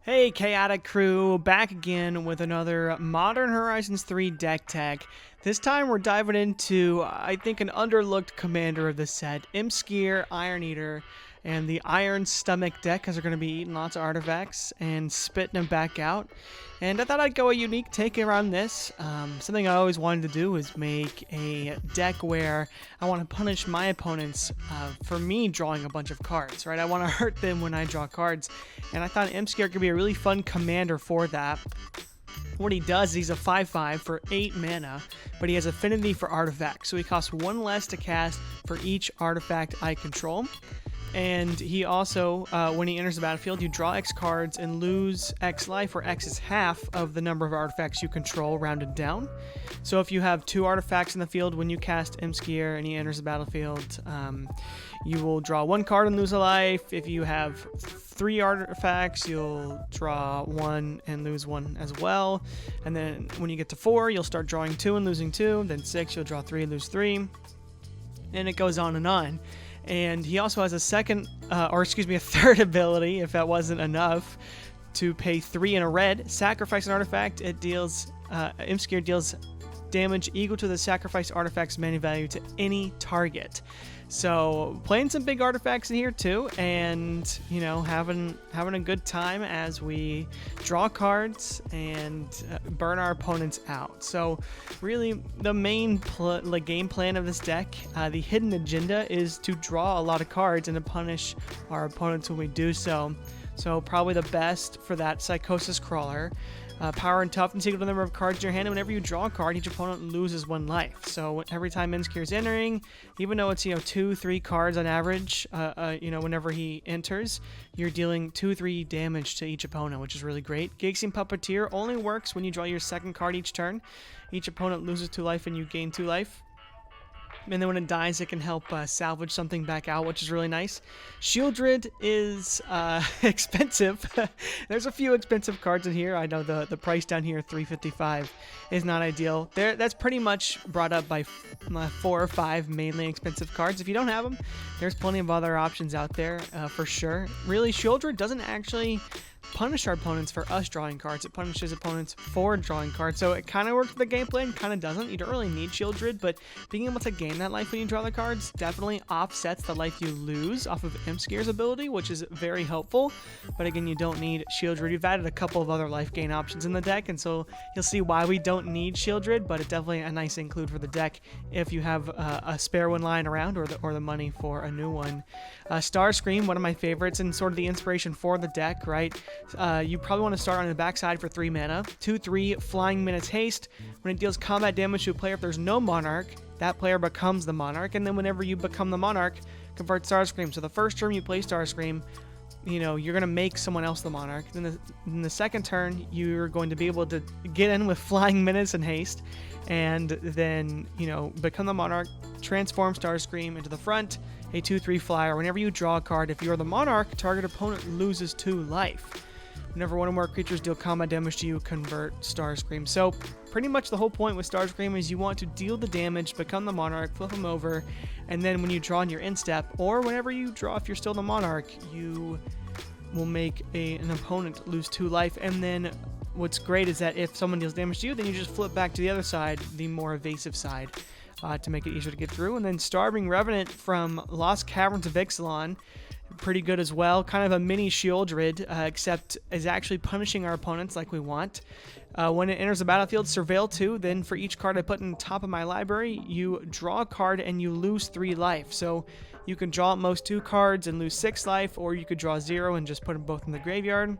Hey, Chaotic Crew, back again with another Modern Horizons 3 deck tech. This time we're diving into, I think, an underlooked commander of the set, Imskir, Iron Eater, and the Iron Stomach deck, because they're going to be eating lots of artifacts and spitting them back out. And I thought I'd go a unique take around this. Something I always wanted to do is make a deck where I want to punish my opponents for me drawing a bunch of cards, right? I want to hurt them when I draw cards. And I thought Imskir could be a really fun commander for that. What he does is he's a 5/5 for 8 mana, but he has affinity for artifacts. So he costs 1 less to cast for each artifact I control. And he also, when he enters the battlefield, you draw X cards and lose X life, where X is half of the number of artifacts you control, rounded down. So if you have 2 artifacts in the field, when you cast Imskir and he enters the battlefield, you will draw 1 card and lose a life. If you have 3 artifacts, you'll draw 1 and lose 1 as well. And then when you get to 4, you'll start drawing 2 and losing 2. Then 6, you'll draw 3 and lose 3. And it goes on and on. And he also has a third ability, if that wasn't enough, to pay 3 in a red, sacrifice an artifact. It deals, Imskir deals damage equal to the sacrificed artifact's mana value to any target. So playing some big artifacts in here too, and you know, having a good time as we draw cards and burn our opponents out. So really, the main game plan of this deck, the hidden agenda, is to draw a lot of cards and to punish our opponents when we do so. So probably the best for that, Psychosis Crawler. Power and toughness equal to the number of cards in your hand, and whenever you draw a card, each opponent loses 1 life. So every time Imskir is entering, even though it's 2-3 cards on average, whenever he enters, you're dealing 2-3 damage to each opponent, which is really great. Giggsing Puppeteer only works when you draw your second card each turn. Each opponent loses 2 life and you gain 2 life. And then when it dies, it can help salvage something back out, which is really nice. Shieldred is expensive. There's a few expensive cards in here. I know the price down here, $3.55, is not ideal. That's pretty much brought up by 4 or 5 mainly expensive cards. If you don't have them, there's plenty of other options out there for sure. Really, Shieldred doesn't actually punish our opponents for us drawing cards. It punishes opponents for drawing cards. So it kind of works with the game plan, kind of doesn't. You don't really need Shieldred, but being able to gain that life when you draw the cards definitely offsets the life you lose off of Imskir's ability, which is very helpful. But again, you don't need Shieldred. You've added a couple of other life gain options in the deck, and so you'll see why we don't need Shieldred, but it's definitely a nice include for the deck if you have a spare one lying around or the money for a new one. Starscream, one of my favorites and sort of the inspiration for the deck, right? You probably want to start on the backside for 3 mana. 2/3 Flying Menace Haste. When it deals combat damage to a player, if there's no Monarch, that player becomes the Monarch. And then whenever you become the Monarch, convert Starscream. So the first turn you play Starscream, you're going to make someone else the Monarch. Then in the second turn, you're going to be able to get in with Flying Menace and Haste. And then, become the Monarch, transform Starscream into the front, a 2/3 flyer. Whenever you draw a card, if you're the Monarch, target opponent loses 2 life. Whenever one or more creatures deal combat damage to you, convert Starscream. So pretty much the whole point with Starscream is you want to deal the damage, become the Monarch, flip them over, and then when you draw in your end step, or whenever you draw if you're still the Monarch, you will make an opponent lose 2 life. And then what's great is that if someone deals damage to you, then you just flip back to the other side, the more evasive side, to make it easier to get through. And then Starving Revenant from Lost Caverns of Ixalan, pretty good as well. Kind of a mini Shieldred, except is actually punishing our opponents like we want. When it enters the battlefield, Surveil 2, then for each card I put in the top of my library, you draw a card and you lose 3 life. So you can draw at most 2 cards and lose 6 life, or you could draw 0 and just put them both in the graveyard.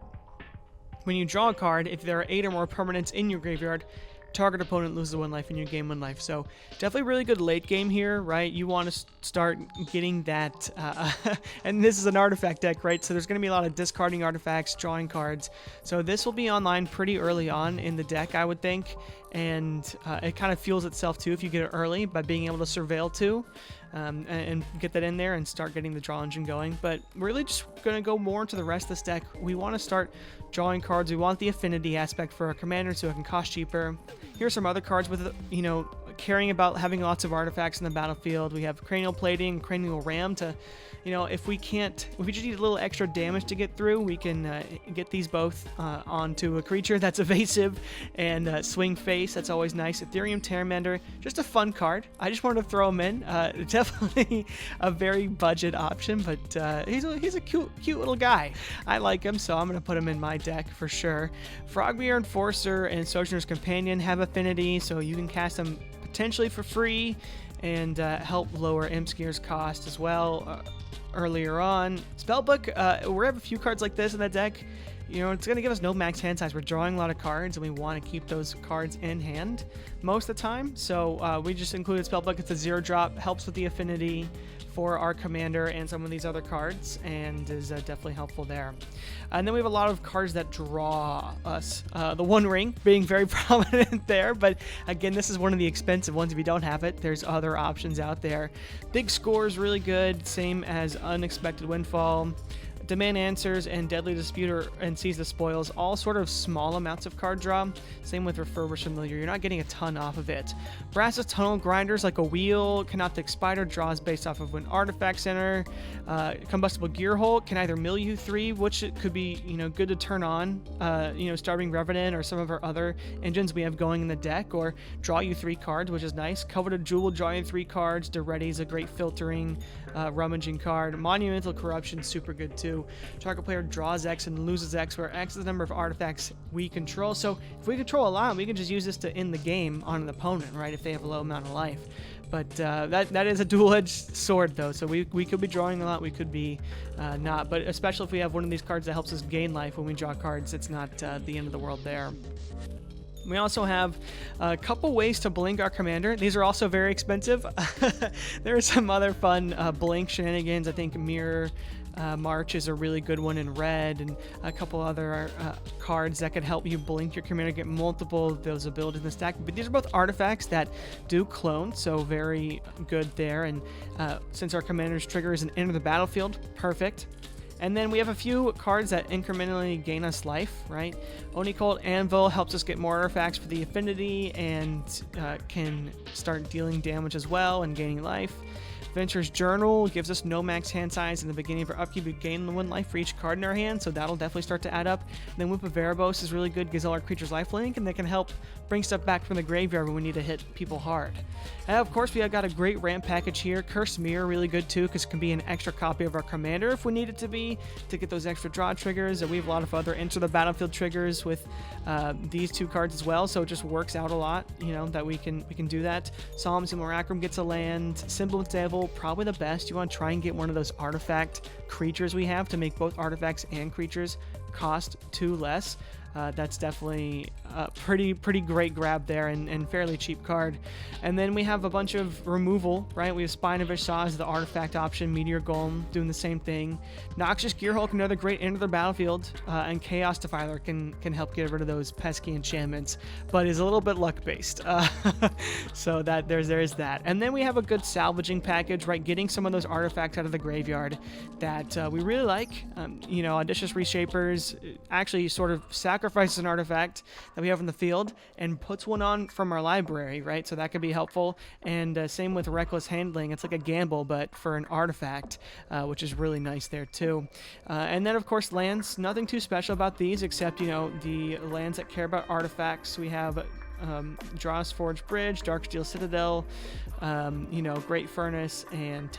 When you draw a card, if there are 8 or more permanents in your graveyard, target opponent loses 1 life and you gain 1 life. So definitely really good late game here, right? You want to start getting that, and this is an artifact deck, right? So there's going to be a lot of discarding artifacts, drawing cards. So this will be online pretty early on in the deck, I would think. And it kind of fuels itself too if you get it early by being able to Surveil 2. And get that in there and start getting the draw engine going. But we're really just going to go more into the rest of this deck. We want to start drawing cards. We want the affinity aspect for our commander so it can cost cheaper. Here's some other cards with, caring about having lots of artifacts in the battlefield. We have cranial plating, cranial ram to, if we just need a little extra damage to get through, we can get these both onto a creature that's evasive, and swing face. That's always nice. Ethereum Terramender, just a fun card. I just wanted to throw him in. Definitely a very budget option, but he's a cute little guy. I like him, so I'm gonna put him in my deck for sure. Frogbeard Enforcer and Sojourner's Companion have affinity, so you can cast them potentially for free and help lower Imskir's cost as well. Earlier on, Spellbook, we have a few cards like this in the deck. It's going to give us no max hand size. We're drawing a lot of cards, and we want to keep those cards in hand most of the time. So we just included Spellbook. It's a 0-drop, helps with the affinity for our commander and some of these other cards, and is definitely helpful there. And then we have a lot of cards that draw us. The One Ring being very prominent there, but again, this is one of the expensive ones. If you don't have it, there's other options out there. Big Score is really good, same as Unexpected Windfall. Demand Answers and Deadly Disputer and Seize the Spoils, all sort of small amounts of card draw. Same with Refurbished Familiar, you're not getting a ton off of it. Brass's Tunnel Grinders, like a wheel. Canoptic Spider draws based off of when artifacts enter. Combustible Gearhole can either mill you 3, which it could be good to turn on, Starving Revenant or some of our other engines we have going in the deck, or draw you 3 cards, which is nice. Coveted Jewel, draw you 3 cards. Deretti is a great filtering, rummaging card. Monumental Corruption, super good too. Target player draws X and loses X, where X is the number of artifacts we control. So if we control a lot, we can just use this to end the game on an opponent, right, if they have a low amount of life. But that is a dual-edged sword, though, so we could be drawing a lot, we could be not. But especially if we have one of these cards that helps us gain life when we draw cards, it's not the end of the world there. We also have a couple ways to blink our commander. These are also very expensive. There are some other fun blink shenanigans. I think Mirror March is a really good one in red, and a couple other cards that could help you blink your commander, get multiple of those abilities in the stack. But these are both artifacts that do clone, so very good there. And since our commander's trigger is an enter the battlefield, perfect. And then we have a few cards that incrementally gain us life, right? Oni-Colt Anvil helps us get more artifacts for the affinity and can start dealing damage as well and gaining life. Venture's Journal gives us no max hand size in the beginning of our upkeep. We gain 1 life for each card in our hand, so that'll definitely start to add up. And then Whip of Erebos is really good, gives all our creatures lifelink, and they can help bring stuff back from the graveyard when we need to hit people hard. And of course, we have got a great ramp package here. Cursed Mirror, really good too, because it can be an extra copy of our commander if we need it to be, to get those extra draw triggers. And we have a lot of other enter the battlefield triggers with these 2 cards as well, so it just works out a lot, that we can do that. Solemn Simulacrum gets a land. Symbol of Devil, probably the best. You want to try and get one of those artifact creatures we have to make both artifacts and creatures cost 2 less. That's definitely a pretty great grab there, and fairly cheap card. And then we have a bunch of removal, right? We have Spine of Ishsaw as the artifact option, Meteor Golem doing the same thing. Noxious Gearhulk, another great enter the battlefield, and Chaos Defiler can help get rid of those pesky enchantments, but is a little bit luck based. So that there's that. And then we have a good salvaging package, right? Getting some of those artifacts out of the graveyard that we really like. Audacious Reshapers actually sort of sacrifices an artifact that we have in the field and puts one on from our library, right? So that could be helpful. And same with Reckless Handling. It's like a gamble, but for an artifact, which is really nice there too. And then, of course, lands. Nothing too special about these except, the lands that care about artifacts. We have Dross Forge Bridge, Darksteel Citadel, Great Furnace, and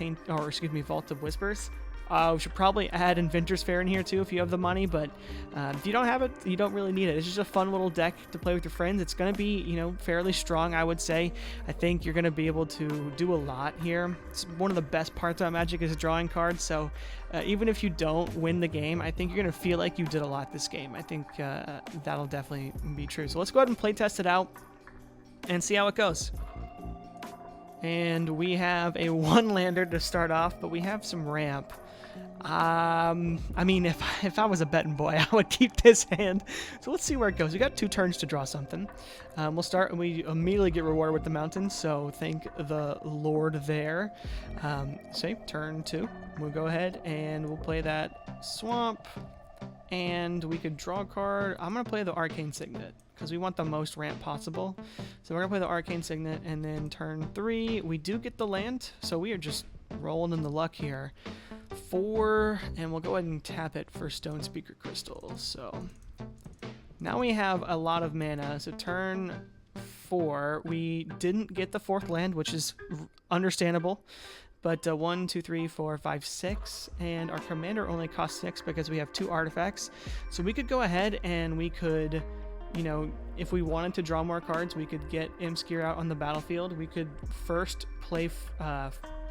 Vault of Whispers. We should probably add Inventor's Fair in here too if you have the money, but if you don't have it, you don't really need it. It's just a fun little deck to play with your friends. It's going to be, fairly strong, I would say. I think you're going to be able to do a lot here. It's one of the best parts about Magic is drawing cards, so even if you don't win the game, I think you're going to feel like you did a lot this game. I think that'll definitely be true. So let's go ahead and play test it out and see how it goes. And we have a 1-lander to start off, but we have some ramp. If I was a betting boy, I would keep this hand. So let's see where it goes. We got 2 turns to draw something. We'll start, and we immediately get rewarded with the mountain, so thank the Lord there. Turn 2. We'll go ahead and we'll play that swamp, and we could draw a card. I'm going to play the Arcane Signet. because we want the most ramp possible. So we're going to play the Arcane Signet, and then turn 3, we do get the land, so we are just rolling in the luck here. 4, and we'll go ahead and tap it for Stone Speaker Crystals. So now we have a lot of mana. So turn 4, we didn't get the 4th land, which is understandable. But 1, 2, 3, 4, 5, 6, and our commander only costs 6 because we have 2 artifacts. So we could go ahead and we could, you know, if we wanted to draw more cards, we could get Imskir out on the battlefield. We could first play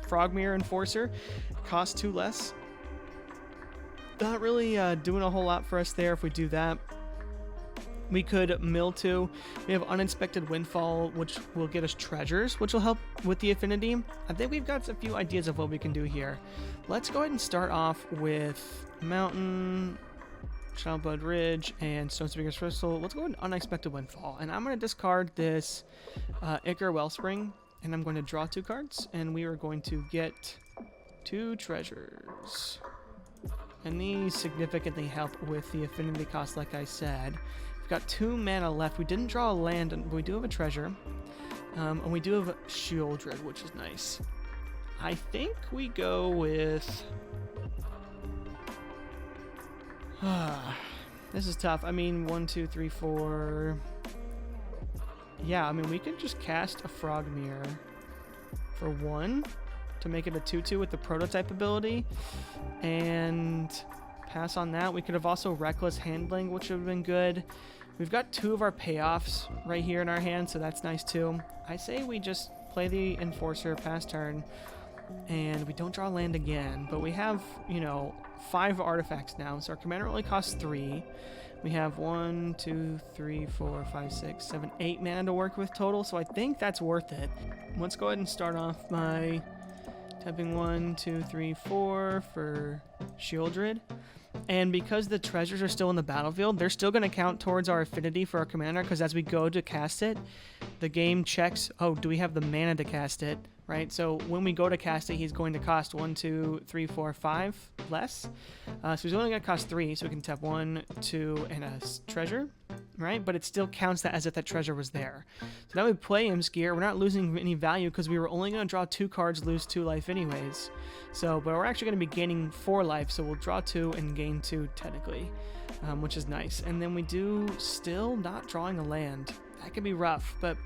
Frogmere Enforcer, cost 2 less. Not really doing a whole lot for us there if we do that. We could mill 2. We have Unexpected Windfall, which will get us treasures, which will help with the affinity. I think we've got a few ideas of what we can do here. Let's go ahead and start off with Mountain, Childblood Ridge, and Stone Speaker's Crystal. Let's go with Unexpected Windfall. And I'm going to discard this Ichor Wellspring, and I'm going to draw 2 cards, and we are going to get 2 treasures. And these significantly help with the affinity cost, like I said. We've got 2 mana left. We didn't draw a land, but we do have a treasure. And we do have Shieldred, which is nice. I think we go with... this is tough. I mean, 1, 2, 3, 4... Yeah, I mean, we could just cast a Frogmere for 1 to make it a 2/2 with the prototype ability. And pass on that. We could have also Reckless Handling, which would have been good. We've got 2 of our payoffs right here in our hand, so that's nice too. I say we just play the Enforcer, pass turn, and we don't draw land again. But we have, you know, 5 artifacts now, so our commander only costs 3. We have 1, 2, 3, 4, 5, 6, 7, 8 mana to work with total, so I think that's worth it. Let's go ahead and start off by tapping 1, 2, 3, 4 for Shieldred. And because the treasures are still in the battlefield, they're still going to count towards our affinity for our commander, because as we go to cast it, the game checks, oh, do we have the mana to cast it, right? So when we go to cast it, he's going to cost 1, 2, 3, 4, 5 less. So he's only going to cost 3, so we can tap 1, 2, and a treasure, right? But it still counts that as if that treasure was there. So now we play Imskir. We're not losing any value because we were only going to draw 2 cards, lose 2 life anyways. So, but we're actually going to be gaining 4 life, so we'll draw 2 and gain 2 technically, which is nice. And then we do still not drawing a land. That could be rough, but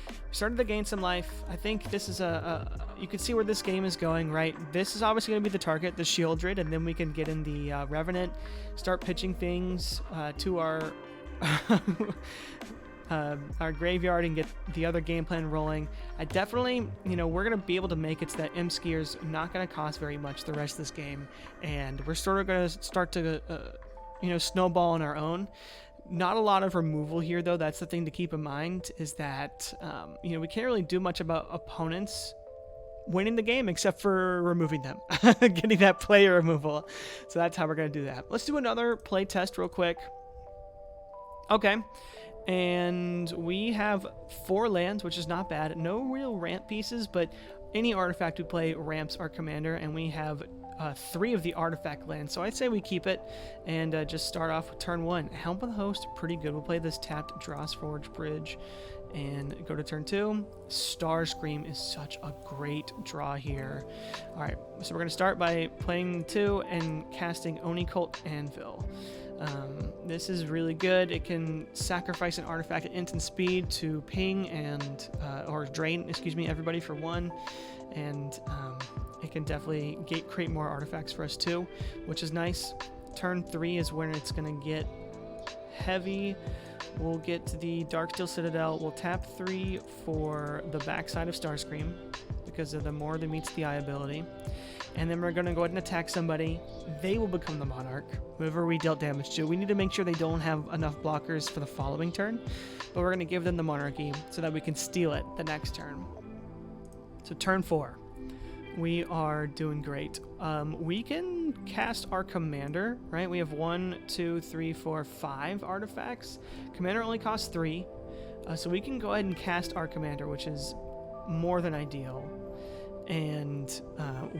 we started to gain some life. I think this is you can see where this game is going, right? This is obviously going to be the target, the Shieldred, and then we can get in the Revenant, start pitching things to our our graveyard and get the other game plan rolling. I definitely, you know, we're going to be able to make it so that Imskir's not going to cost very much the rest of this game, and we're sort of going to start to, you know, snowball on our own. Not a lot of removal here, though. That's the thing to keep in mind, is that, you know, we can't really do much about opponents winning the game except for removing them, getting that player removal. So that's how we're going to do that. Let's do another play test real quick. Okay. And we have 4 lands, which is not bad. No real ramp pieces, but any artifact we play ramps our commander, and we have 3 of the artifact lands. So I'd say we keep it and just start off with turn 1. Helm of the Host, pretty good. We'll play this tapped Dross Forge Bridge and go to turn 2. Starscream is such a great draw here. All right, so we're going to start by playing 2 and casting Oni Cult Anvil. This is really good. It can sacrifice an artifact at instant speed to ping and or drain, excuse me, everybody for 1, and it can definitely create more artifacts for us too, which is nice. Turn 3 is when it's going to get heavy. We'll get to the Darksteel Citadel. We'll tap 3 for the backside of Starscream because of the More Than Meets the Eye ability. And then we're going to go ahead and attack somebody. They will become the Monarch, whoever we dealt damage to. We need to make sure they don't have enough blockers for the following turn, but we're going to give them the Monarchy so that we can steal it the next turn. So turn 4. We are doing great. We can cast our commander, right? We have 1, 2, 3, 4, 5 artifacts. Commander only costs 3. So we can go ahead and cast our commander, which is more than ideal. And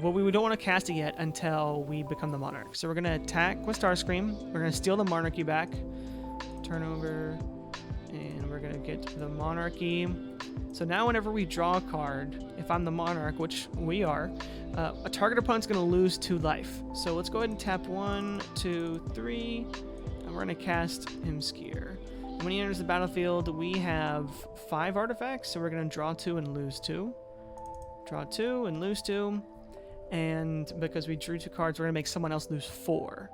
well, we don't want to cast it yet until we become the Monarch. So we're going to attack with Starscream. We're going to steal the Monarchy back. Turn over And we're gonna get the monarchy. So now whenever we draw a card, if I'm the monarch, which we are, a target opponent's gonna lose 2 life. So let's go ahead and tap 1, 2, 3, and we're gonna cast Imskir. When he enters the battlefield, we have 5 artifacts, so we're gonna draw 2 and lose 2. Draw 2 and lose 2. And because we drew 2 cards, we're gonna make someone else lose 4.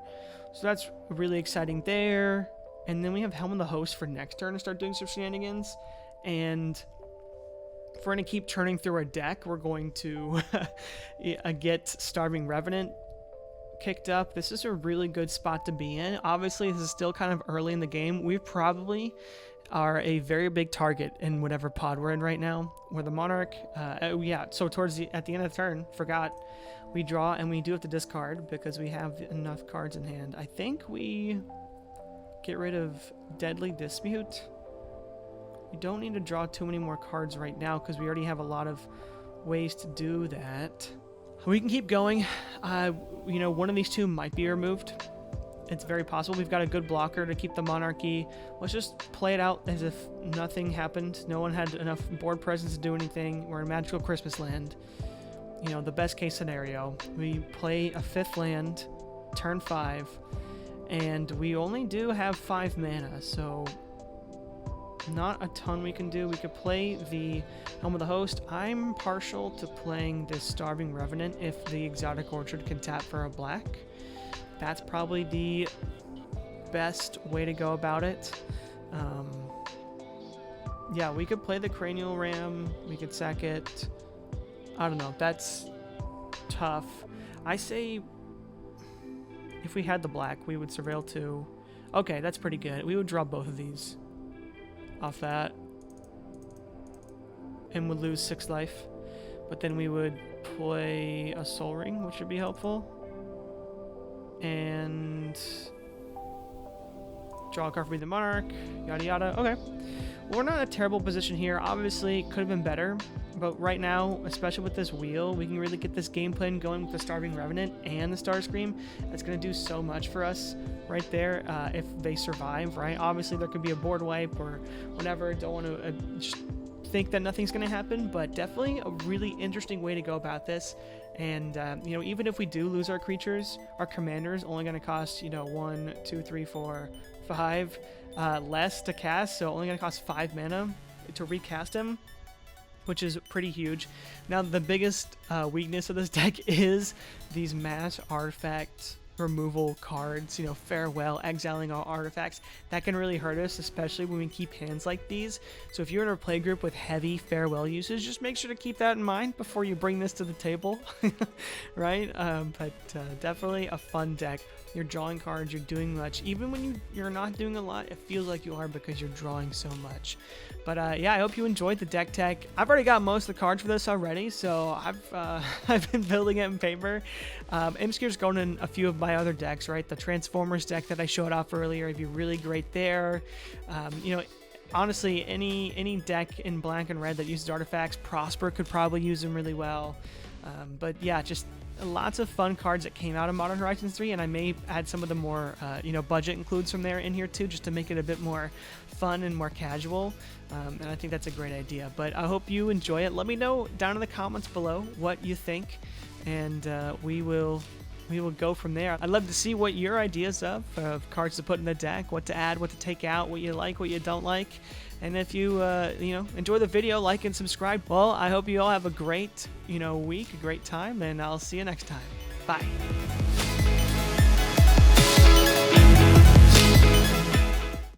So that's really exciting there. And then we have Helm of the Host for next turn to start doing some shenanigans. And if we're going to keep turning through our deck, we're going to get Starving Revenant kicked up. This is a really good spot to be in. Obviously, this is still kind of early in the game. We probably are a very big target in whatever pod we're in right now. We're the Monarch. Yeah, so at the end of the turn, forgot, we draw and we do have to discard because we have enough cards in hand. I think we get rid of Deadly Dispute. We don't need to draw too many more cards right now because we already have a lot of ways to do that. We can keep going. One of these 2 might be removed. It's very possible. We've got a good blocker to keep the monarchy. Let's just play it out as if nothing happened. No one had enough board presence to do anything. We're in Magical Christmas Land. The best case scenario. We play a 5th land, turn 5, and we only do have 5 mana, so not a ton we can do. We could play the Helm of the Host. I'm partial to playing this Starving Revenant if the Exotic Orchard can tap for a black. That's probably the best way to go about it. Yeah, we could play the Cranial Ram. We could sack it. I don't know. That's tough. I say if we had the black, we would surveil 2. Okay, that's pretty good. We would draw both of these off that and would lose 6 life, but then we would play a Soul Ring, which would be helpful, and draw a card for being the Monarch, yada yada. Okay, we're not in a terrible position here. Obviously could have been better, but right now, especially with this wheel, we can really get this game plan going with the Starving Revenant and the Starscream. That's going to do so much for us right there if they survive, right? Obviously, there could be a board wipe or whatever. Don't want to just think that nothing's going to happen, but definitely a really interesting way to go about this. And, even if we do lose our creatures, our commander is only going to cost, 1, 2, 3, 4, 5 less to cast, so only going to cost 5 mana to recast him, which is pretty huge. Now, the biggest weakness of this deck is these mass artifact removal cards, farewell, exiling all artifacts. That can really hurt us, especially when we keep hands like these. So if you're in a play group with heavy farewell usage, just make sure to keep that in mind before you bring this to the table, right? But definitely a fun deck. You're drawing cards, you're doing much. Even when you're not doing a lot, it feels like you are because you're drawing so much. But yeah, I hope you enjoyed the deck tech. I've already got most of the cards for this already, so I've been building it in paper. Imskir's going in a few of my other decks, right? The Transformers deck that I showed off earlier would be really great there. Honestly, any deck in black and red that uses artifacts, Prosper could probably use them really well. But yeah, just lots of fun cards that came out of Modern Horizons 3, and I may add some of the more, budget includes from there in here too, just to make it a bit more fun and more casual. And I think that's a great idea. But I hope you enjoy it. Let me know down in the comments below what you think, and we will go from there. I'd love to see what your ideas of cards to put in the deck, what to add, what to take out, what you like, what you don't like. And if you, enjoy the video, like and subscribe. Well, I hope you all have a great, week, a great time, and I'll see you next time. Bye.